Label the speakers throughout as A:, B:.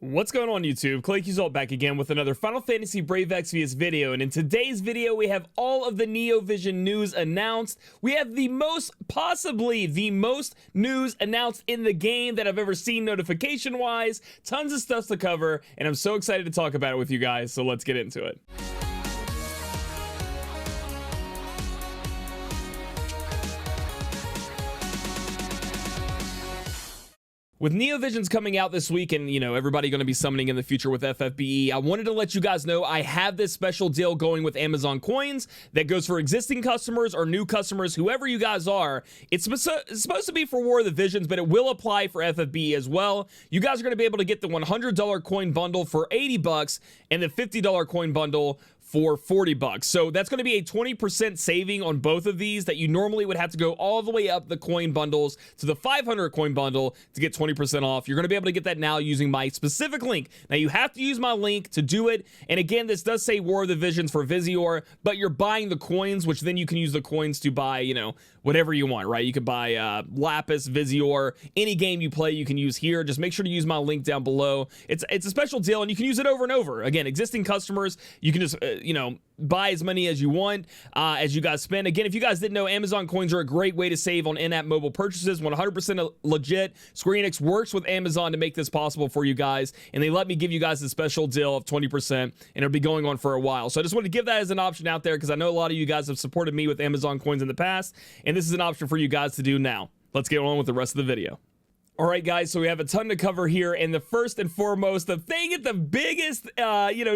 A: What's going on YouTube? Claic Yuzolt back again with another Final Fantasy Brave Exvius video, and in today's video we have all of the Neovision news announced. We have possibly the most news announced in the game that I've ever seen notification wise. Tons of stuff to cover, and I'm so excited to talk about it with you guys, so let's get into it. With Neovisions coming out this week and, everybody going to be summoning in the future with FFBE, I wanted to let you guys know I have this special deal going with Amazon Coins that goes for existing customers or new customers, whoever you guys are. It's supposed to be for War of the Visions, but it will apply for FFBE as well. You guys are going to be able to get the $100 coin bundle for $80 and the $50 coin bundle for $40. So that's going to be a 20% saving on both of these that you normally would have to go all the way up the coin bundles to the 500 coin bundle to get 20% off. You're going to be able to get that now using my specific link. Now you have to use my link to do it. And again, this does say War of the Visions for Visior, but you're buying the coins, which then you can use the coins to buy, whatever you want, right? You can buy Lapis, Visior, any game you play you can use here. Just make sure to use my link down below. It's a special deal and you can use it over and over. Again, existing customers, you can just buy as many as you want as you guys spend. Again, if you guys didn't know, Amazon coins are a great way to save on in-app mobile purchases. 100% legit. Square Enix works with Amazon to make this possible for you guys, and they let me give you guys a special deal of 20%, and it'll be going on for a while. So I just wanted to give that as an option out there because I know a lot of you guys have supported me with Amazon coins in the past, and this is an option for you guys to do now. Let's get on with the rest of the video. All right, guys, so we have a ton to cover here, and the first and foremost, the biggest,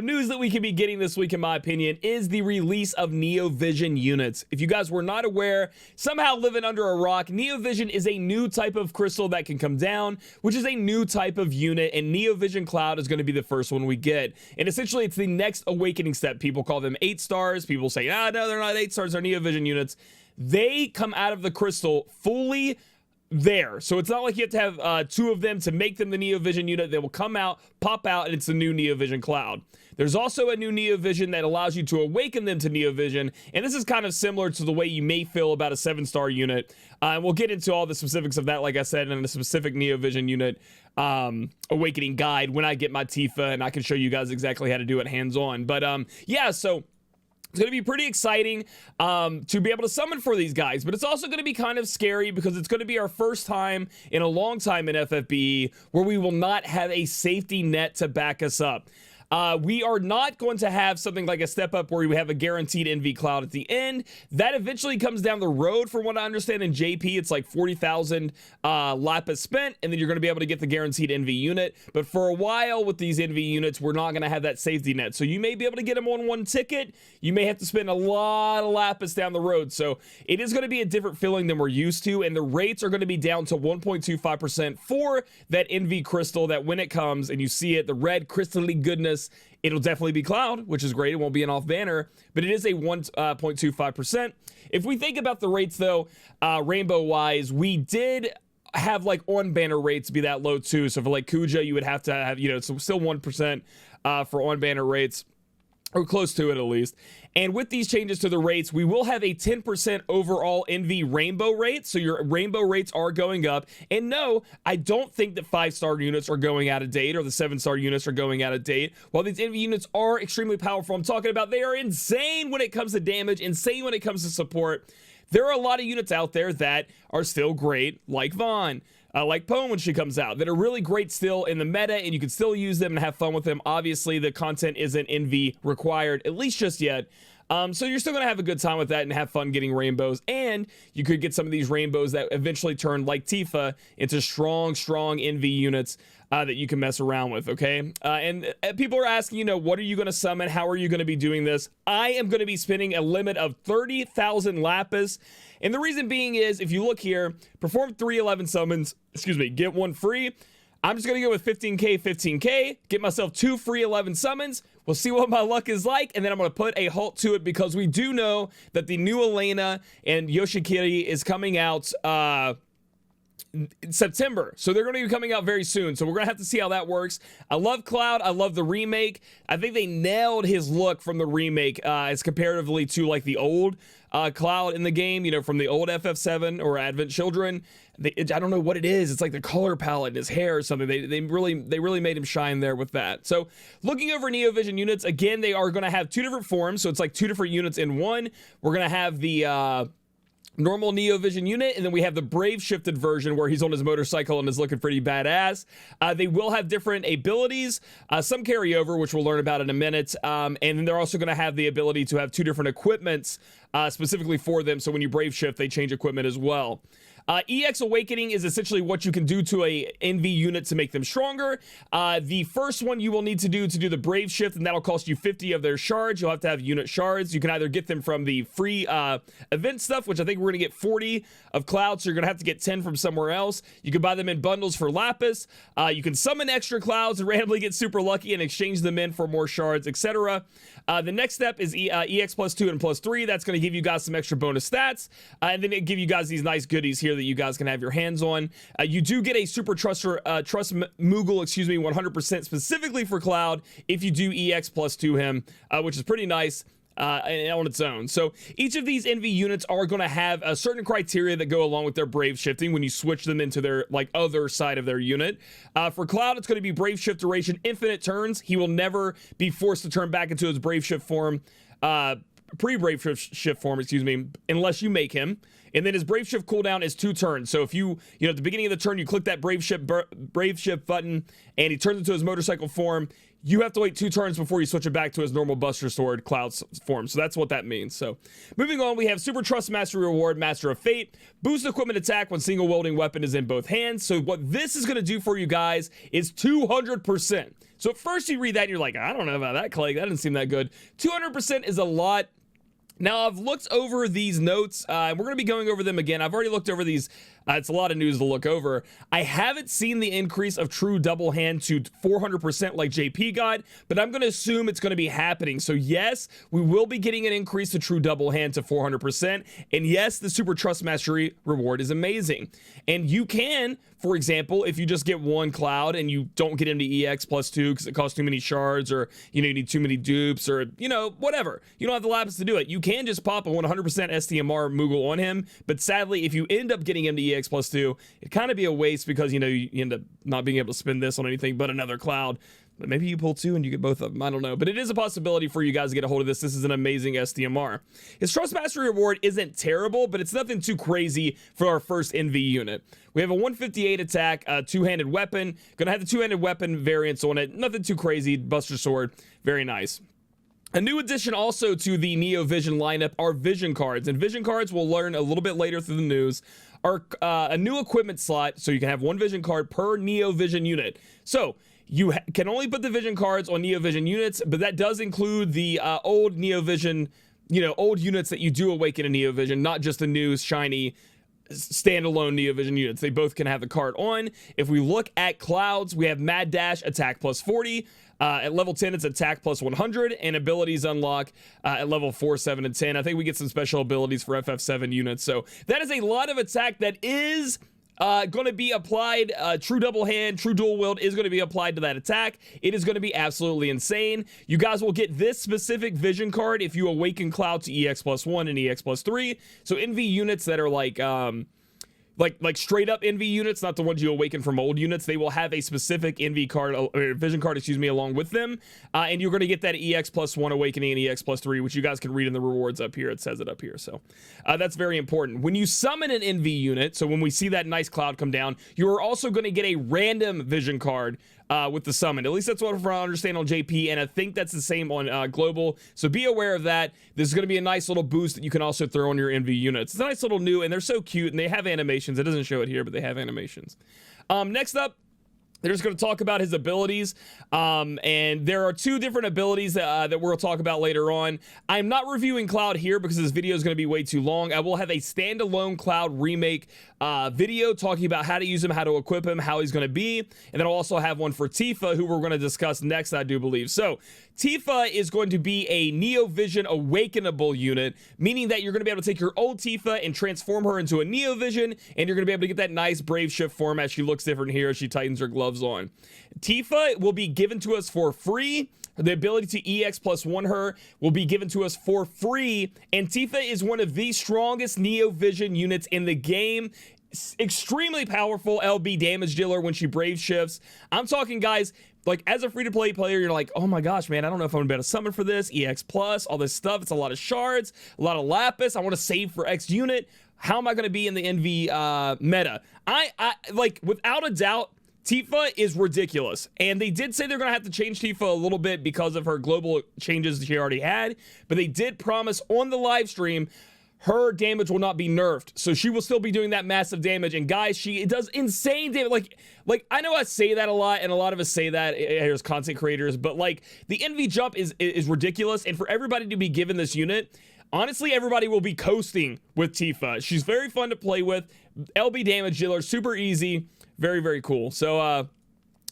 A: news that we can be getting this week, in my opinion, is the release of Neovision units. If you guys were not aware, somehow living under a rock, Neovision is a new type of crystal that can come down, which is a new type of unit, and Neovision Cloud is going to be the first one we get. And essentially, it's the next awakening step. People call them 8 stars. People say, no, they're not 8 stars, they're Neovision units. They come out of the crystal fully there. So it's not like you have to have 2 of them to make them the Neovision unit. They will come out, pop out, and it's the new Neovision Cloud. There's also a new Neovision that allows you to awaken them to Neovision, and this is kind of similar to the way you may feel about a 7-star unit. And we'll get into all the specifics of that, like I said, in a specific Neovision unit awakening guide when I get my Tifa, and I can show you guys exactly how to do it hands-on. But yeah, so it's going to be pretty exciting to be able to summon for these guys, but it's also going to be kind of scary because it's going to be our first time in a long time in FFBE where we will not have a safety net to back us up. We are not going to have something like a step up where we have a guaranteed NV Cloud at the end. That eventually comes down the road, from what I understand. In JP, it's like 40,000 Lapis spent, and then you're going to be able to get the guaranteed NV unit. But for a while with these NV units, we're not going to have that safety net. So you may be able to get them on one ticket. You may have to spend a lot of Lapis down the road. So it is going to be a different feeling than we're used to, and the rates are going to be down to 1.25% for that NV crystal, that when it comes and you see it, the red crystally goodness, it'll definitely be Cloud, which is great. It won't be an off banner, but it is a 1.25%. If we think about the rates, though, rainbow wise, we did have like on banner rates be that low too. So for like Kuja, you would have to have, so still 1% for on banner rates, or close to it at least. And with these changes to the rates, we will have a 10% overall NV rainbow rate. So your rainbow rates are going up. And no, I don't think that 5-star units are going out of date, or the 7-star units are going out of date. While these NV units are extremely powerful, I'm talking about they are insane when it comes to damage, insane when it comes to support. There are a lot of units out there that are still great, like Vaughn, like Poem when she comes out, that are really great still in the meta, and you can still use them and have fun with them. Obviously, the content isn't NV required, at least just yet. So you're still going to have a good time with that and have fun getting rainbows, and you could get some of these rainbows that eventually turn, like Tifa, into strong NV units that you can mess around with, okay? And people are asking, what are you going to summon? How are you going to be doing this? I am going to be spending a limit of 30,000 Lapis, and the reason being is, if you look here, perform 311 summons, get 1 free. I'm just going to go with 15k, get myself 2 free 11 summons. We'll see what my luck is like, and then I'm going to put a halt to it because we do know that the new Elena and Yoshikiri is coming out September. So they're going to be coming out very soon. So we're going to have to see how that works. I love Cloud. I love the remake. I think they nailed his look from the remake as comparatively to like the old Cloud in the game, you know, from the old FF7 or Advent Children. I don't know what it is. It's like the color palette in his hair or something. They really made him shine there with that. So looking over Neovision units, again, they are going to have two different forms. So it's like two different units in one. We're going to have the normal Neovision unit, and then we have the Brave shifted version where he's on his motorcycle and is looking pretty badass. They will have different abilities, some carryover, which we'll learn about in a minute, and then they're also going to have the ability to have two different equipments specifically for them, so when you Brave shift, they change equipment as well. EX Awakening is essentially what you can do to a NV unit to make them stronger. The first one you will need to do the Brave shift, and that'll cost you 50 of their shards. You'll have to have unit shards. You can either get them from the free event stuff, which I think we're going to get 40 of Cloud, so you're going to have to get 10 from somewhere else. You can buy them in bundles for Lapis. You can summon extra Clouds and randomly get super lucky and exchange them in for more shards, etc. The next step is EX plus 2 and plus 3. That's going to give you guys some extra bonus stats, and then it give you guys these nice goodies here that you guys can have your hands on. You do get a super trust Moogle, 100% specifically for Cloud if you do EX plus 2 him, which is pretty nice on its own. So each of these NV units are going to have a certain criteria that go along with their Brave shifting when you switch them into their like other side of their unit. For Cloud, it's going to be Brave shift duration infinite turns. He will never be forced to turn back into his Brave shift form, pre-Brave shift form, unless you make him. And then his Brave Shift cooldown is 2 turns. So if you at the beginning of the turn, you click that Brave Shift button, and he turns into his motorcycle form, you have to wait 2 turns before you switch it back to his normal Buster Sword Cloud form. So that's what that means. So moving on, we have Super Trust Mastery Reward, Master of Fate. Boost equipment attack when single wielding weapon is in both hands. So what this is going to do for you guys is 200%. So at first you read that and you're like, I don't know about that, Claic. That didn't seem that good. 200% is a lot. Now, I've looked over these notes, and we're going to be going over them again. I've already looked over these. It's a lot of news to look over. I haven't seen the increase of true double hand to 400% like JP got, but I'm going to assume it's going to be happening. So yes, we will be getting an increase to true double hand to 400%. And yes, the Super Trust Mastery reward is amazing. And you can, for example, if you just get one Cloud and you don't get into EX plus 2 because it costs too many shards, or you need too many dupes, or whatever. You don't have the lapis to do it. You can just pop a 100% STMR Moogle on him, but sadly, if you end up getting him to EX plus 2, it'd kind of be a waste because you end up not being able to spend this on anything but another Cloud. But maybe you pull 2 and you get both of them. I don't know. But it is a possibility for you guys to get a hold of this. This is an amazing STMR. His Trust Mastery reward isn't terrible, but it's nothing too crazy for our first NV unit. We have a 158 attack, two-handed weapon. Gonna have the two-handed weapon variants on it. Nothing too crazy. Buster Sword. Very nice. A new addition also to the Neovision lineup are Vision cards. And Vision cards, we'll learn a little bit later through the news, are a new equipment slot, so you can have one Vision card per Neovision unit. So you can only put the Vision cards on Neovision units, but that does include the old Neovision, old units that you do awaken in Neovision, not just the new shiny standalone Neovision units. They both can have the card on. If we look at Clouds, we have Mad Dash, attack plus 40. At level 10, it's attack plus 100, and abilities unlock at level 4, 7, and 10. I think we get some special abilities for FF7 units. So that is a lot of attack that is going to be applied. True double hand, true dual wield is going to be applied to that attack. It is going to be absolutely insane. You guys will get this specific Vision card if you awaken Cloud to EX plus 1 and EX plus 3. So NV units that are like straight up NV units, not the ones you awaken from old units, they will have a specific NV card, or Vision card, along with them. And you're going to get that EX plus 1 awakening and EX plus 3, which you guys can read in the rewards up here. It says it up here. So that's very important. When you summon an NV unit, so when we see that nice Cloud come down, you are also going to get a random Vision card with the summon. At least that's what I understand on JP, and I think that's the same on Global. So be aware of that. This is going to be a nice little boost that you can also throw on your NV units. It's a nice little new, and they're so cute, and they have animations. It doesn't show it here, but they have animations. Next up, They're just going to talk about his abilities, and there are 2 different abilities that we'll talk about later on. I'm not reviewing Cloud here because this video is going to be way too long. I will have a standalone Cloud remake video talking about how to use him, how to equip him, how he's going to be, and then I'll also have one for Tifa, who we're going to discuss next, I do believe. So Tifa is going to be a Neo Vision awakenable unit, meaning that you're going to be able to take your old Tifa and transform her into a Neo Vision, and you're going to be able to get that nice Brave Shift format. She looks different here as she tightens her gloves on. Tifa will be given to us for free. The ability to EX plus 1 her will be given to us for free, and Tifa is one of the strongest Neo Vision units in the game. Extremely powerful LB damage dealer when she brave shifts. I'm talking, guys, like as a free-to-play player, you're like, oh my gosh, man, I don't know if I'm gonna be able to summon for this, EX plus, all this stuff. It's a lot of shards, a lot of lapis. I want to save for X unit. How am I gonna be in the NV meta? I like, without a doubt, Tifa is ridiculous, and they did say they're gonna have to change Tifa a little bit because of her global changes she already had, but they did promise on the live stream her damage will not be nerfed, so she will still be doing that massive damage. And guys, she does insane damage. Like I know I say that a lot, and a lot of us say that as content creators, but like the NV jump is ridiculous, and for everybody to be given this unit, honestly, everybody will be coasting with Tifa. She's very fun to play with. LB damage dealer, super easy, very, very cool. So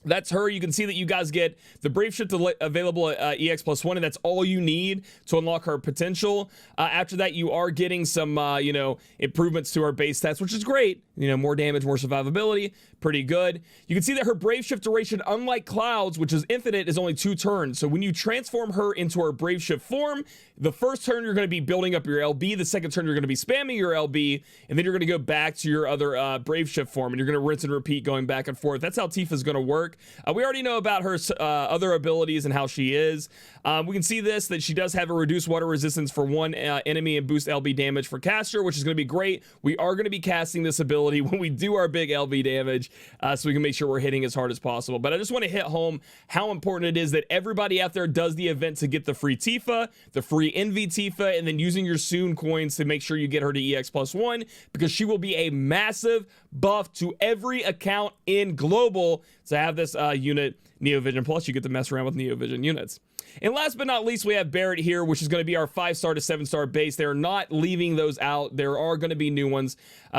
A: that's her. You can see that you guys get the Brave Shift available at EX plus 1, and that's all you need to unlock her potential. After that, you are getting some, you know, improvements to her base stats, which is great. You know, more damage, more survivability, pretty good. You can see that her Brave Shift duration, unlike Cloud's, which is infinite, is only 2 turns. So when you transform her into her Brave Shift form, the first turn you're going to be building up your LB, the second turn you're going to be spamming your LB, and then you're going to go back to your other Brave Shift form, and you're going to rinse and repeat going back and forth. That's how Tifa's going to work. We already know about her other abilities and how she is. We can see this, that she does have a reduced water resistance for 1 enemy and boost LB damage for caster, which is going to be great. We are going to be casting this ability when we do our big LB damage, so we can make sure we're hitting as hard as possible. But I just want to hit home how important it is that everybody out there does the event to get the free Tifa, the free NV Tifa, and then using your Soon coins to make sure you get her to EX plus 1, because she will be a massive buff to every account in global to have this unit Neo Vision. Plus, you get to mess around with Neo Vision units. And last but not least, we have Barrett here, which is going to be our 5-star to 7-star base. They're not leaving those out. There are going to be new ones,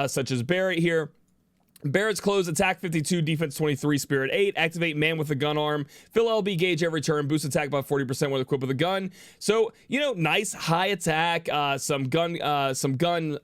A: such as Barrett here. Barrett's close, attack 52, defense 23, spirit 8, activate man with a gun arm, fill LB gauge every turn, boost attack by 40% when equipped with a gun. So, you know, nice high attack, some gun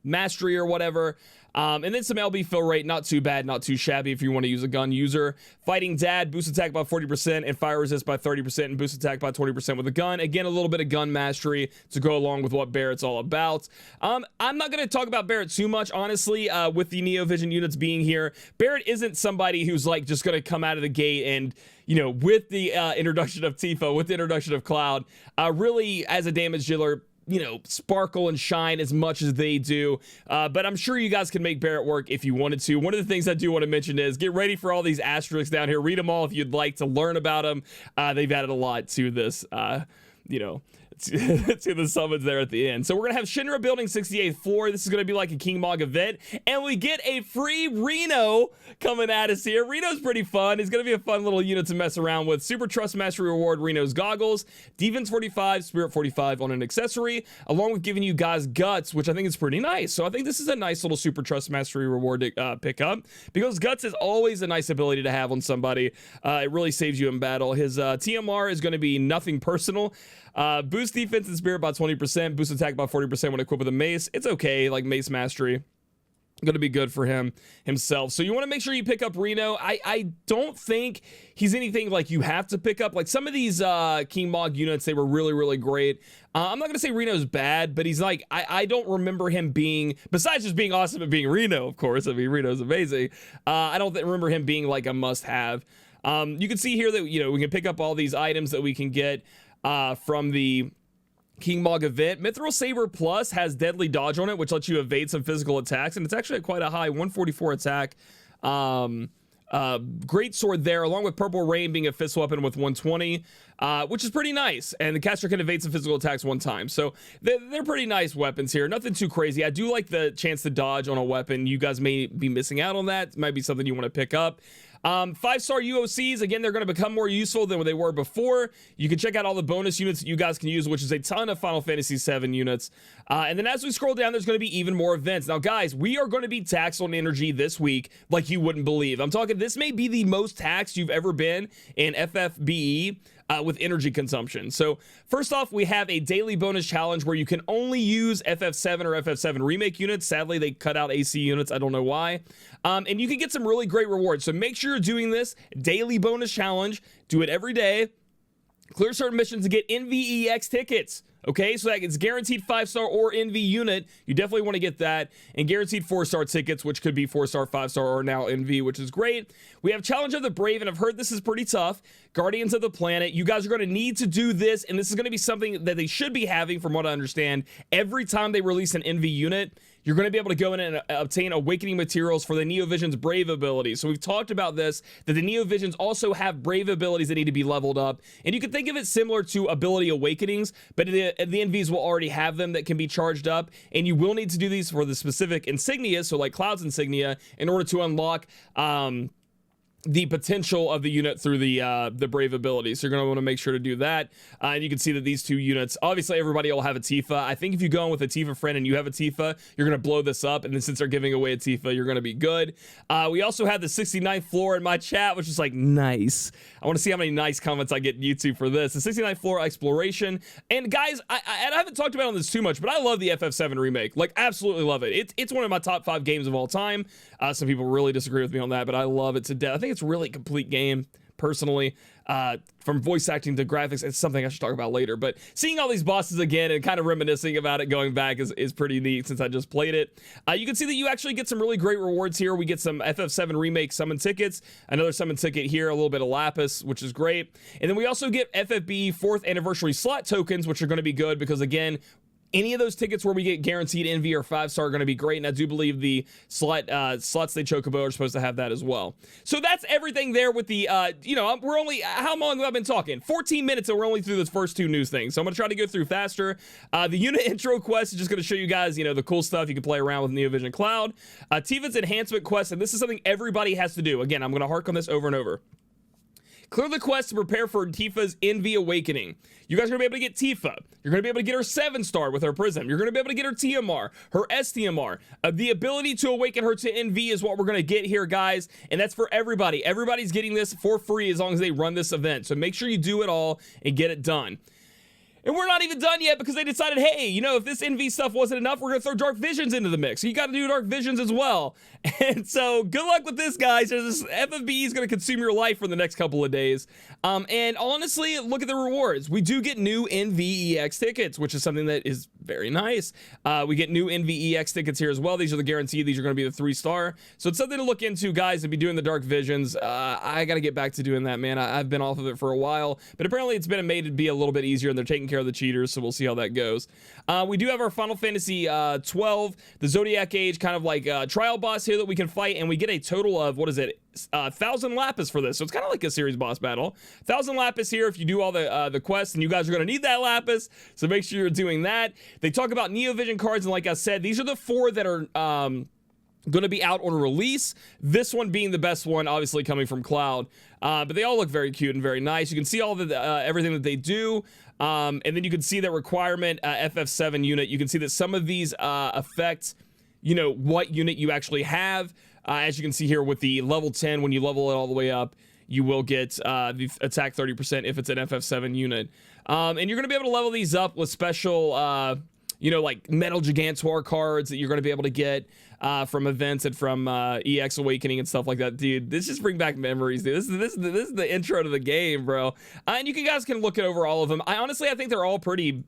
A: mastery or whatever. And then some LB fill rate, not too bad, not too shabby if you want to use a gun user. Fighting Dad, boost attack by 40% and fire resist by 30% and boost attack by 20% with a gun. Again, a little bit of gun mastery to go along with what Barrett's all about. I'm not going to talk about Barrett too much, honestly, with the Neo Vision units being here. Barrett isn't somebody who's like just going to come out of the gate and, you know, with the introduction of Tifa, with the introduction of Cloud, really as a damage dealer, you know, sparkle and shine as much as they do, but I'm sure you guys can make Barrett work if you wanted to. One of the things I do want to mention is get ready for all these asterisks down here. Read them all if you'd like to learn about them. They've added a lot to this, you know, to the summons there at the end. So we're gonna have Shinra building 68th floor. This is gonna be like a King Mog event, and we get a free Reno coming at us here. Reno's pretty fun. It's gonna be a fun little unit to mess around with. Super Trust Mastery reward, Reno's goggles, defense 45, spirit 45 on an accessory, along with giving you guys guts, which I think is pretty nice. So I think this is a nice little Super Trust Mastery reward to pick up, because guts is always a nice ability to have on somebody. It really saves you in battle. His TMR is going to be nothing personal. Boost defense and spirit by 20%, boost attack by 40% when equipped with a mace. It's okay, like mace mastery. Going to be good for himself. So you want to make sure you pick up Reno. I don't think he's anything like you have to pick up. Like some of these King Mog units, they were really, really great. I'm not going to say Reno's bad, but he's like, I don't remember him being, besides just being awesome at being Reno, of course. I mean, Reno's amazing. I don't remember him being like a must-have. You can see here that, you know, we can pick up all these items that we can get from the King Mog event. Mithril Saber Plus has deadly dodge on it, which lets you evade some physical attacks, and it's actually at quite a high 144 attack. Great sword there, along with Purple Rain being a fist weapon with 120, which is pretty nice, and the caster can evade some physical attacks one time. So they're pretty nice weapons here, nothing too crazy. I do like the chance to dodge on a weapon. You guys may be missing out on that. It might be something you want to pick up. 5-star UOCs, again, they're going to become more useful than what they were before. You can check out all the bonus units that you guys can use, which is a ton of Final Fantasy VII units. And then as we scroll down, there's going to be even more events. Now, guys, we are going to be taxed on energy this week like you wouldn't believe. I'm talking, this may be the most taxed you've ever been in FFBE. With energy consumption. So first off, we have a daily bonus challenge where you can only use FF7 or FF7 Remake units. Sadly, they cut out AC units. I don't know why. And you can get some really great rewards. So make sure you're doing this daily bonus challenge. Do it every day. Clear certain missions to get NVEX tickets. Okay, so that it's guaranteed 5-star or NV unit. You definitely want to get that. And guaranteed 4-star tickets, which could be 4-star, 5-star, or now NV, which is great. We have Challenge of the Brave, and I've heard this is pretty tough. Guardians of the Planet. You guys are going to need to do this, and this is going to be something that they should be having, from what I understand, every time they release an NV unit. You're going to be able to go in and obtain awakening materials for the Neovision's Brave abilities. So we've talked about this, that the Neovisions also have Brave abilities that need to be leveled up. And you can think of it similar to ability awakenings, but the NVs will already have them that can be charged up. And you will need to do these for the specific insignia, so like Cloud's insignia, in order to unlock the potential of the unit through the Brave ability. So you're going to want to make sure to do that. And you can see that these two units, obviously everybody will have a Tifa. I think if you go in with a Tifa friend and you have a Tifa, you're going to blow this up. And then since they're giving away a Tifa, you're going to be good. We also have the 69th floor in my chat, which is like, nice. I want to see how many nice comments I get in YouTube for this. The 69th floor exploration. And guys, I haven't talked about this too much, but I love the FF7 Remake. Like, absolutely love it. It's one of my top 5 games of all time. Some people really disagree with me on that, but I love it to death. I think it's a really complete game, personally. From voice acting to graphics, it's something I should talk about later. But seeing all these bosses again and kind of reminiscing about it going back is pretty neat since I just played it. You can see that you actually get some really great rewards here. We get some FF7 Remake summon tickets, another summon ticket here, a little bit of lapis, which is great. And then we also get FFBE 4th anniversary slot tokens, which are going to be good because, again, any of those tickets where we get guaranteed NV or 5-star are going to be great, and I do believe the slots they chocobo are supposed to have that as well. So that's everything there with the, we're only, how long have I been talking? 14 minutes, and we're only through those first 2 news things. So I'm going to try to go through faster. The unit intro quest is just going to show you guys, the cool stuff you can play around with Neovision Cloud. Tifa's enhancement quest, and this is something everybody has to do. Again, I'm going to hark on this over and over. Clear the quest to prepare for Tifa's NV Awakening. You guys are going to be able to get Tifa. You're going to be able to get her 7-star with her Prism. You're going to be able to get her TMR, her STMR. The ability to awaken her to NV is what we're going to get here, guys. And that's for everybody. Everybody's getting this for free as long as they run this event. So make sure you do it all and get it done. And we're not even done yet because they decided, hey, if this NV stuff wasn't enough, we're going to throw Dark Visions into the mix. So you got to do Dark Visions as well. And so good luck with this, guys. This FFBE is going to consume your life for the next couple of days. And honestly, look at the rewards. We do get new NVEX tickets, which is something that is very nice. We get new NVEX tickets here as well. These are the guaranteed. These are going to be the 3-star. So it's something to look into, guys, to be doing the Dark Visions. I got to get back to doing that, man. I've been off of it for a while, but apparently it's been made to be a little bit easier, and they're taking care of the cheaters, so we'll see how that goes. We do have our Final Fantasy 12, the Zodiac Age, kind of like trial boss here that we can fight, and we get a total of, 1,000 lapis for this. So it's kind of like a series boss battle. 1,000 lapis here if you do all the quests, and you guys are going to need that lapis, so make sure you're doing that. They talk about Neovision cards, and like I said, these are the 4 that are going to be out on release. This one being the best one, obviously coming from Cloud. But they all look very cute and very nice. You can see all the everything that they do. And then you can see that requirement FF7 unit. You can see that some of these affect, what unit you actually have. As you can see here with the level 10, when you level it all the way up, you will get the attack 30% if it's an FF7 unit. And you're going to be able to level these up with special, like Metal Gigantor cards that you're going to be able to get from events and from EX Awakening and stuff like that. Dude, this just brings back memories, dude. This is the intro to the game, bro. And you guys can look it over all of them. I think they're all pretty...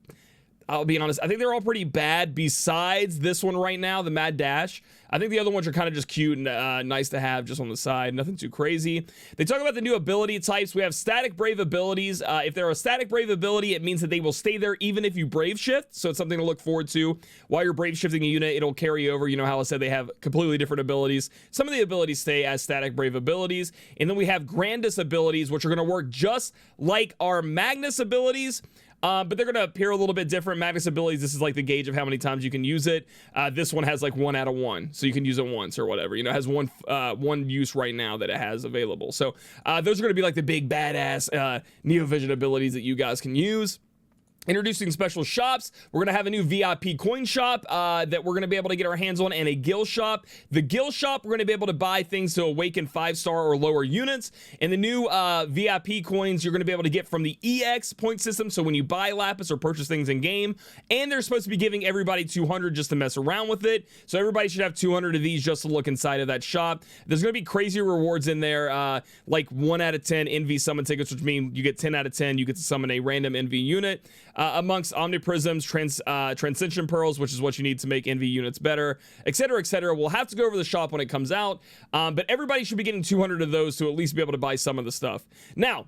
A: I'll be honest, I think they're all pretty bad besides this one right now, the Mad Dash. I think the other ones are kind of just cute and nice to have just on the side. Nothing too crazy. They talk about the new ability types. We have static brave abilities. If they're a static brave ability, it means that they will stay there even if you brave shift. So it's something to look forward to. While you're brave shifting a unit, it'll carry over. You know how I said they have completely different abilities. Some of the abilities stay as static brave abilities. And then we have Grandis abilities, which are going to work just like our Magnus abilities. but they're going to appear a little bit different. Magus abilities, this is like the gauge of how many times you can use it. This one has like 1 out of 1, so you can use it once or whatever. You know, it has one use right now that it has available. So those are going to be like the big badass Neovision abilities that you guys can use. Introducing special shops. We're going to have a new VIP coin shop that we're going to be able to get our hands on, and a guild shop. The guild shop, we're going to be able to buy things to awaken 5-star or lower units. And the new VIP coins, you're going to be able to get from the EX point system. So when you buy Lapis or purchase things in game, and they're supposed to be giving everybody 200 just to mess around with it. So everybody should have 200 of these just to look inside of that shop. There's going to be crazy rewards in there, like 1 out of 10 NV summon tickets, which mean you get 10 out of 10. You get to summon a random NV unit. Amongst Omniprisms, Transcension Pearls, which is what you need to make NV units better, etc., etc. We'll have to go over the shop when it comes out, but everybody should be getting 200 of those to at least be able to buy some of the stuff. Now,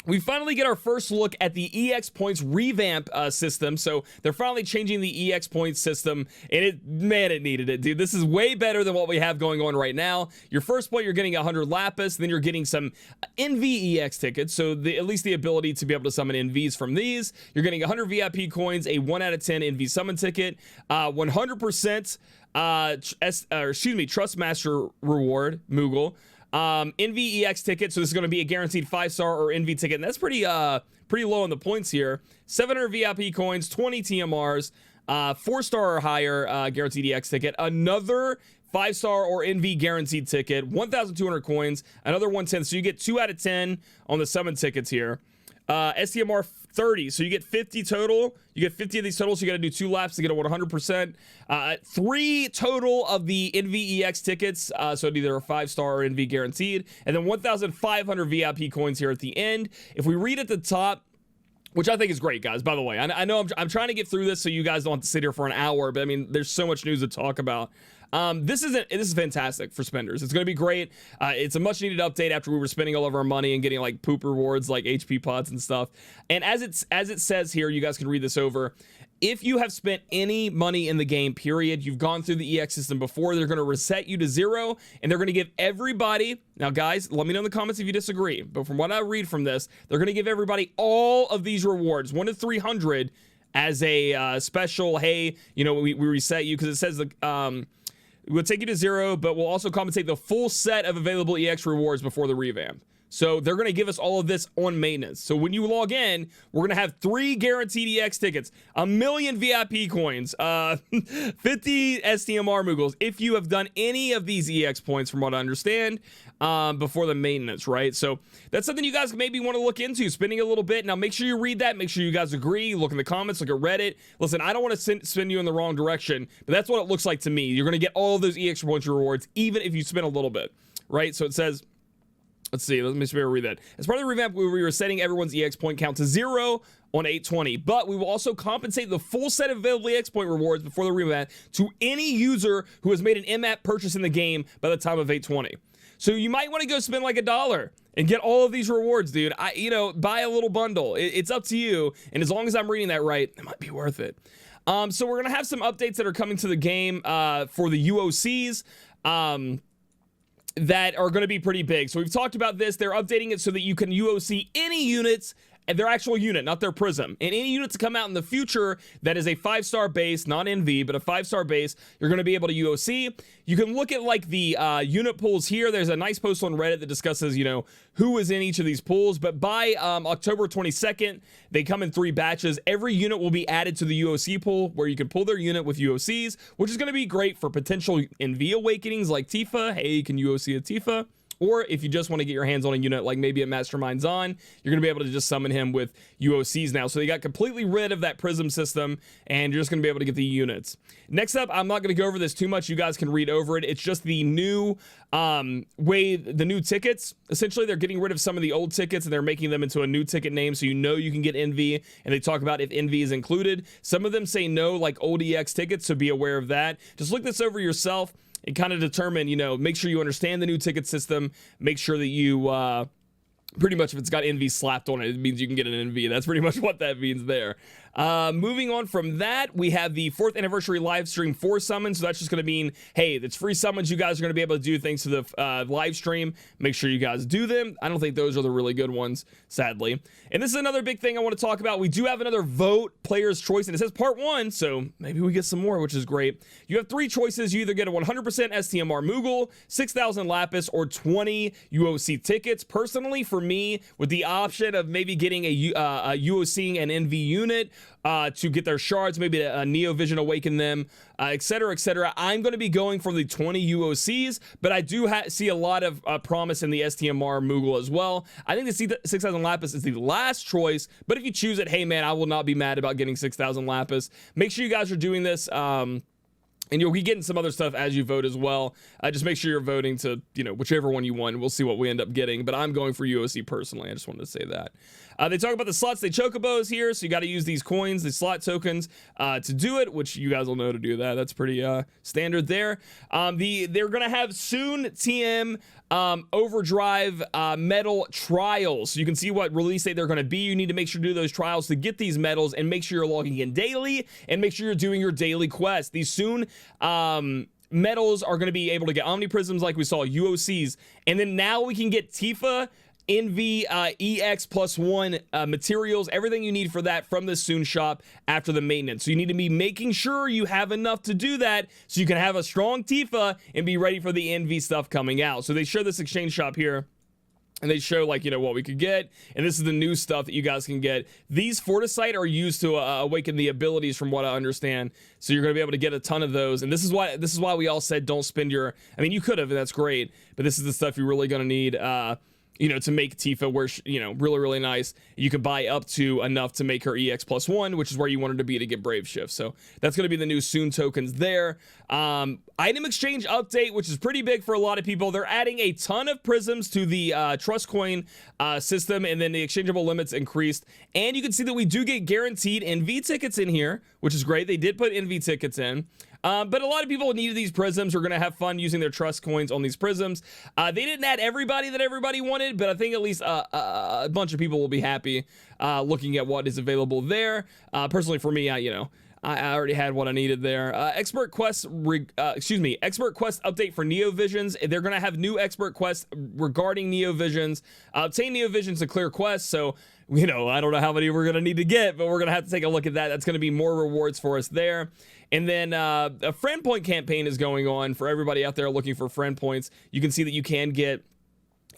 A: we finally get our first look at the EX points revamp system. So they're finally changing the EX points system, and it needed it, dude. This is way better than what we have going on right now. Your first point, you're getting 100 Lapis, then you're getting some NV EX tickets, so at least the ability to be able to summon NVs from these. You're getting 100 VIP coins, a 1 out of 10 NV summon ticket, 100% Trust Master reward, Moogle. NVEX ticket, so this is going to be a guaranteed 5-star or NV ticket, and that's pretty low on the points here. 700 VIP coins, 20 TMRs, 4-star or higher guaranteed EX ticket, another 5-star or NV guaranteed ticket, 1,200 coins, another 110, so you get 2 out of 10 on the summon tickets here. STMR 30, so you get 50 total. You get 50 of these total, so you got to do 2 laps to get a 100%. 3 total of the NVEX tickets, so either a 5-star or NV guaranteed, and then 1,500 VIP coins here at the end. If we read at the top, which I think is great, guys, by the way. I know I'm trying to get through this so you guys don't have to sit here for an hour, but I mean, there's so much news to talk about. This is fantastic for spenders. It's going to be great. It's a much needed update after we were spending all of our money and getting like poop rewards like HP pots and stuff. And as it says here, you guys can read this over. If you have spent any money in the game, period, you've gone through the EX system before, they're going to reset you to 0, and they're going to give everybody, now guys, let me know in the comments if you disagree, but from what I read from this, they're going to give everybody all of these rewards, 1 to 300, as a special, hey, you know, we reset you, because it says we'll take you to 0, but we'll also compensate the full set of available EX rewards before the revamp. So they're going to give us all of this on maintenance. So when you log in, we're going to have 3 guaranteed EX tickets, 1 million VIP coins, 50 STMR Moogles, if you have done any of these EX points, from what I understand, before the maintenance, right? So that's something you guys maybe want to look into, spending a little bit. Now, make sure you read that. Make sure you guys agree. Look in the comments. Look at Reddit. Listen, I don't want to spin you in the wrong direction, but that's what it looks like to me. You're going to get all of those EX points rewards, even if you spend a little bit, right? So it says... Let's see, let me just read that. As part of the revamp, we were setting everyone's EX point count to 0 on 820, but we will also compensate the full set of available EX point rewards before the revamp to any user who has made an in-app purchase in the game by the time of 820. So you might want to go spend like $1 and get all of these rewards, dude. Buy a little bundle. It's up to you, and as long as I'm reading that right, it might be worth it. So we're gonna have some updates that are coming to the game for the UOCs. That are going to be pretty big. So we've talked about this. They're updating it so that you can UOC any units, and their actual unit, not their Prism. And any unit to come out in the future that is a 5-star base, not NV, but a 5-star base, you're going to be able to UOC. You can look at like the unit pools here. There's a nice post on Reddit that discusses, you know, who is in each of these pools. But by October 22nd, they come in 3 batches. Every unit will be added to the UOC pool where you can pull their unit with UOCs, which is going to be great for potential NV awakenings like Tifa. Hey, you can UOC a Tifa. Or if you just want to get your hands on a unit like maybe a Mastermind Zon, you're going to be able to just summon him with UOCs now. So they got completely rid of that Prism system, and you're just going to be able to get the units. Next up, I'm not going to go over this too much. You guys can read over it. It's just the new the new tickets. Essentially, they're getting rid of some of the old tickets, and they're making them into a new ticket name, so you know you can get NV, and they talk about if NV is included. Some of them say no, like old EX tickets, so be aware of that. Just look this over yourself and kind of determine, you know, make sure you understand the new ticket system. Make sure that you, pretty much if it's got NV slapped on it, it means you can get an NV. That's pretty much what that means there. Moving on from that, we have the 4th anniversary live stream for summons. So that's just going to mean, hey, it's free summons you guys are going to be able to do thanks to the live stream. Make sure you guys do them. I don't think those are the really good ones, sadly. And this is another big thing I want to talk about. We do have another vote player's choice, and it says part 1, so maybe we get some more, which is great. You have 3 choices. You either get a 100% STMR Moogle, 6,000 Lapis, or 20 UOC tickets. Personally, for me, with the option of maybe getting a UOC and NV unit to get their shards, maybe a Neo Vision awaken them, etc., etc., I'm going to be going for the 20 UOCs, but I do see a lot of promise in the STMR Moogle as well. I think the 6,000 Lapis is the last choice, but if you choose it, hey man, I will not be mad about getting 6,000 Lapis. Make sure you guys are doing this. And you'll be getting some other stuff as you vote as well. Just make sure you're voting to, whichever one you want. We'll see what we end up getting. But I'm going for UOC personally. I just wanted to say that. They talk about the slots. They chocobos here. So you got to use these coins, the slot tokens, to do it, which you guys will know to do that. That's pretty standard there. They're going to have soon TM Overdrive medal trials. So you can see what release date they're going to be. You need to make sure to do those trials to get these medals, and make sure you're logging in daily, and make sure you're doing your daily quests. These soon medals are going to be able to get Omni Prisms like we saw, UOCs, and then now we can get Tifa NV EX +1 materials, everything you need for that from the Soon shop after the maintenance. So you need to be making sure you have enough to do that so you can have a strong Tifa and be ready for the NV stuff coming out. So they show this exchange shop here, and they show what we could get, and this is the new stuff that you guys can get. These Fortisite are used to awaken the abilities, from what I understand. So you're going to be able to get a ton of those, and this is why we all said don't spend your. I mean, you could have, and that's great, but this is the stuff you're really going to need. To make Tifa really, really nice. You can buy up to enough to make her EX +1, which is where you want her to be to get Brave Shift. So that's going to be the new Soon tokens there. Item exchange update, which is pretty big for a lot of people. They're adding a ton of prisms to the Trust Coin system, and then the exchangeable limits increased. And you can see that we do get guaranteed NV tickets in here, which is great. They did put NV tickets in. But a lot of people needed these prisms, are going to have fun using their trust coins on these prisms. They didn't add everybody that everybody wanted, but I think at least a bunch of people will be happy looking at what is available there. Personally, for me, I already had what I needed there. Expert quest update for Neo Visions. They're going to have new expert quests regarding Neo Visions. Obtain Neo Visions to clear quests. So, I don't know how many we're going to need to get, but we're going to have to take a look at that. That's going to be more rewards for us there. And then a friend point campaign is going on for everybody out there looking for friend points. You can see that you can get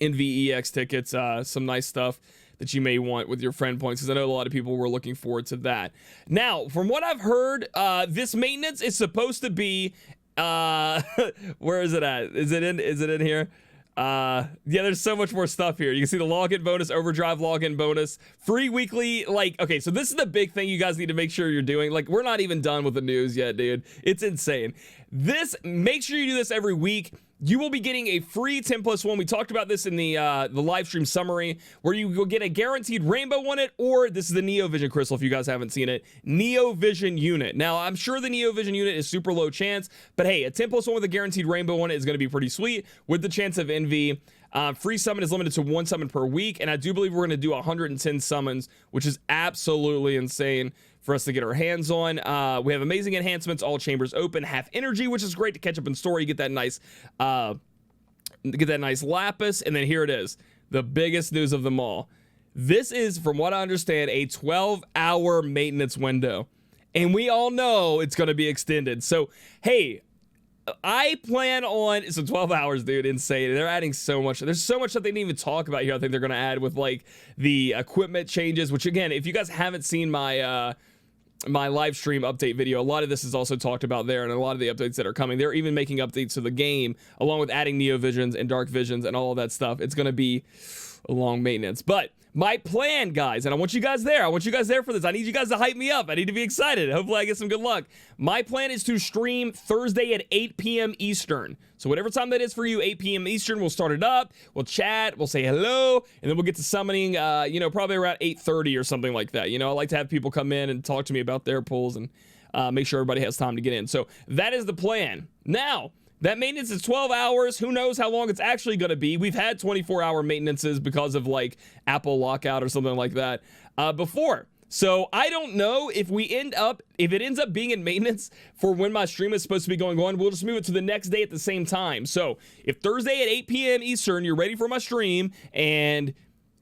A: NVEX tickets, some nice stuff that you may want with your friend points, because I know a lot of people were looking forward to that. Now, from what I've heard, this maintenance is supposed to be where is it at? Is it in here? Yeah, there's so much more stuff here. You can see the login bonus, overdrive login bonus, free weekly. Okay, so this is the big thing you guys need to make sure you're doing. We're not even done with the news yet, dude. It's insane. Make sure you do this every week. You will be getting a free 10+1. We talked about this in the live stream summary, where you will get a guaranteed rainbow on it, or this is the Neo Vision crystal if you guys haven't seen it. Neo Vision unit. Now, I'm sure the Neo Vision unit is super low chance, but hey, a 10+1 with a guaranteed rainbow on it is going to be pretty sweet with the chance of NV. Free summon is limited to 1 summon per week, and I do believe we're going to do 110 summons, which is absolutely insane for us to get our hands on. We have amazing enhancements, all chambers open, half energy, which is great to catch up in story. You get that nice lapis, and then here it is, the biggest news of them all. This is, from what I understand, a 12-hour maintenance window, and we all know it's going to be extended. So, hey, I plan on, so 12 hours, dude, insane. They're adding so much. There's so much that they didn't even talk about here. I think they're going to add with the equipment changes, which again, if you guys haven't seen my live stream update video, a lot of this is also talked about there, and a lot of the updates that are coming. They're even making updates to the game, along with adding Neo Visions and Dark Visions and all of that stuff. It's going to be a long maintenance. But my plan, guys, and I want you guys there. I want you guys there for this. I need you guys to hype me up. I need to be excited. Hopefully I get some good luck. My plan is to stream Thursday at 8 p.m. Eastern. So whatever time that is for you, 8 p.m. Eastern, we'll start it up. We'll chat. We'll say hello. And then we'll get to summoning, probably around 8:30 or something like that. I like to have people come in and talk to me about their pulls and make sure everybody has time to get in. So that is the plan. Now, that maintenance is 12 hours. Who knows how long it's actually going to be? We've had 24-hour maintenances because of Apple lockout or something like that before. So I don't know if it ends up being in maintenance for when my stream is supposed to be going on. We'll just move it to the next day at the same time. So if Thursday at 8 p.m. Eastern, you're ready for my stream and,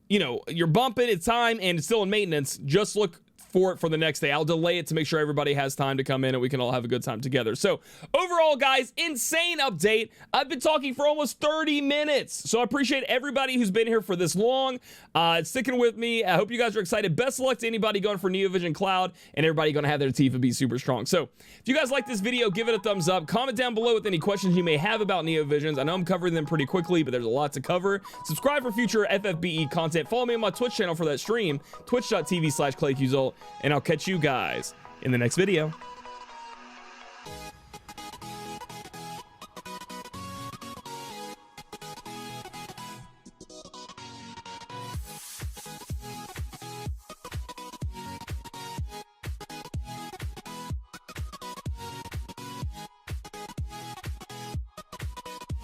A: you know, you're bumping, it's time and it's still in maintenance, just look for it for the next day. I'll delay it to make sure everybody has time to come in and we can all have a good time together. So overall, guys, insane update. I've been talking for almost 30 minutes. So I appreciate everybody who's been here for this long, sticking with me. I hope you guys are excited. Best of luck to anybody going for NeoVision Cloud and everybody going to have their Tifa be super strong. So if you guys like this video, give it a thumbs up. Comment down below with any questions you may have about NeoVisions. I know I'm covering them pretty quickly, but there's a lot to cover. Subscribe for future FFBE content. Follow me on my Twitch channel for that stream, twitch.tv/ClaicYuzolt. And I'll catch you guys in the next video.